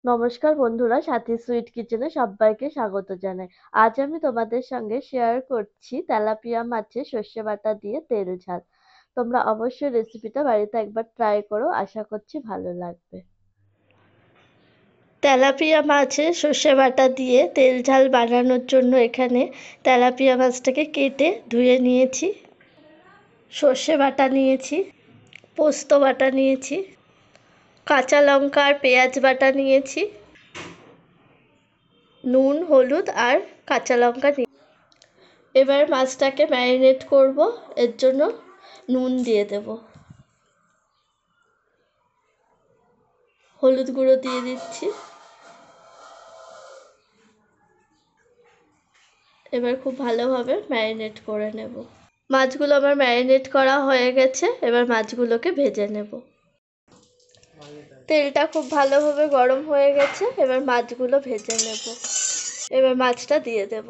নমস্কার বন্ধুরা, সাথী সুইট কিচেনে সবাইকে স্বাগত জানাই। আজ আমি তোমাদের সঙ্গে শেয়ার করছি তেলাপিয়া মাছের সর্ষে বাটা দিয়ে তেল ঝাল। তোমরা অবশ্যই রেসিপিটা বাড়িতে একবার ট্রাই করো, আশা করছি ভালো লাগবে। তেলাপিয়া মাছের সর্ষে বাটা দিয়ে তেল ঝাল বানানোর জন্য এখানে তেলাপিয়া মাছটাকে কেটে ধুয়ে নিয়েছি, সর্ষে বাটা নিয়েছি, পোস্ত বাটা নিয়েছি, কাঁচা লঙ্কা আর পেঁয়াজ বাটা নিয়েছি, নুন, হলুদ আর কাঁচা লঙ্কা নিয়ে এবার মাছটাকে ম্যারিনেট করব। এর জন্য নুন দিয়ে দেব, হলুদ গুঁড়ো দিয়ে দিচ্ছি। এবার খুব ভালোভাবে ম্যারিনেট করে নেব। মাছগুলো আমার ম্যারিনেট করা হয়ে গেছে, এবার মাছগুলোকে ভেজে নেব। তেলটা খুব ভালোভাবে গরম হয়ে গেছে, এবার মাছগুলো ভেজে নেব। এবার মাছটা দিয়ে দেব।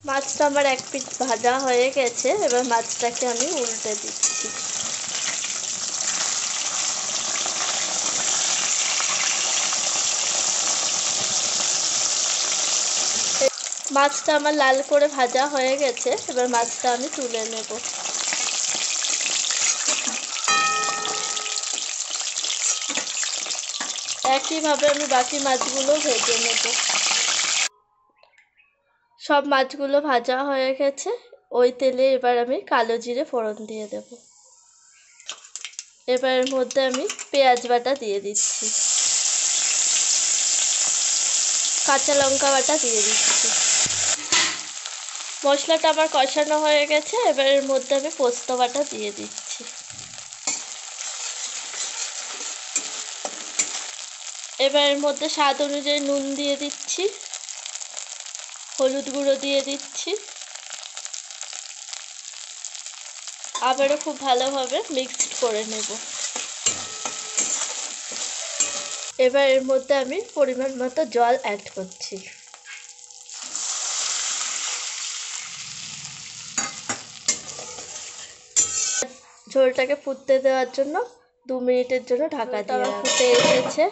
মাছটা আমার এক পিঠ ভাজা হয়ে গেছে, এবার মাছটাকে আমি উল্টে দিচ্ছি। মাছটা আমার লাল করে ভাজা হয়ে গেছে, এবার মাছটা আমি তুলে নেব। একইভাবে আমি বাকি মাছগুলো ভেজে নেব। সব মাছগুলো ভাজা হয়ে গেছে, ওই তেলে এবার আমি কালো জিরে ফোড়ন দিয়ে দেব। এবার এর মধ্যে আমি পেঁয়াজ বাটা দিয়ে দিচ্ছি, কাঁচা লঙ্কা বাটা দিয়ে দিচ্ছি। মশলাটা আমার কষানো হয়ে গেছে, এবার এর মধ্যে আমি পোস্ত বাটা দিয়ে দিচ্ছি। এবার এর মধ্যে স্বাদ অনুযায়ী নুন দিয়ে দিচ্ছি, হলুদ গুঁড়ো দিয়ে দিচ্ছি। আবারও খুব ভালোভাবে মিক্সড করে নেব। এবার এর মধ্যে আমি পরিমাণ মতো জল অ্যাড করছি। ঝোলটাকে ফুটতে দেওয়ার জন্য 2 মিনিটের জন্য ঢাকা দিয়ে ফুটে এসেছে।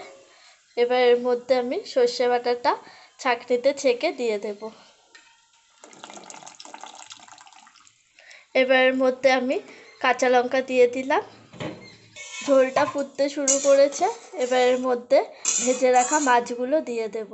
এবার এর মধ্যে আমি সর্ষে বাটাটা ছাঁকনিতে ছেঁকে দিয়ে দেব। এবার এর মধ্যে আমি কাঁচা লঙ্কা দিয়ে দিলাম। ঝোলটা ফুটতে শুরু করেছে, এবার এর মধ্যে ভেজে রাখা মাছগুলো দিয়ে দেব।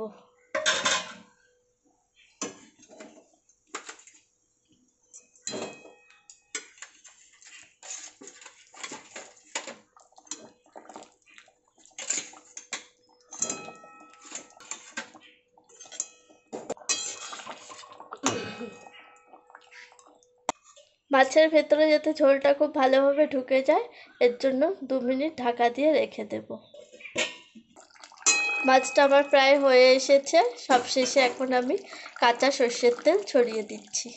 মাছের ভেতরে যাতে ঝোলটা খুব ভালোভাবে ঢুকে যায়, এর জন্য 2 মিনিট ঢাকা দিয়ে রেখে দেব। মাছটা আমার প্রায় হয়ে এসেছে, সবশেষে এখন আমি কাঁচা সর্ষের তেল ছড়িয়ে দিচ্ছি।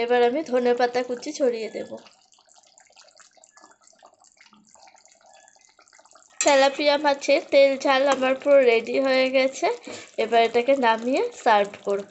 এবার আমি ধনেপাতা কুচি ছড়িয়ে দেব। তেলাপিয়া মাছের তেল ঝাল আমার পুরো রেডি হয়ে গেছে, এবার এটাকে নামিয়ে সার্ভ করব।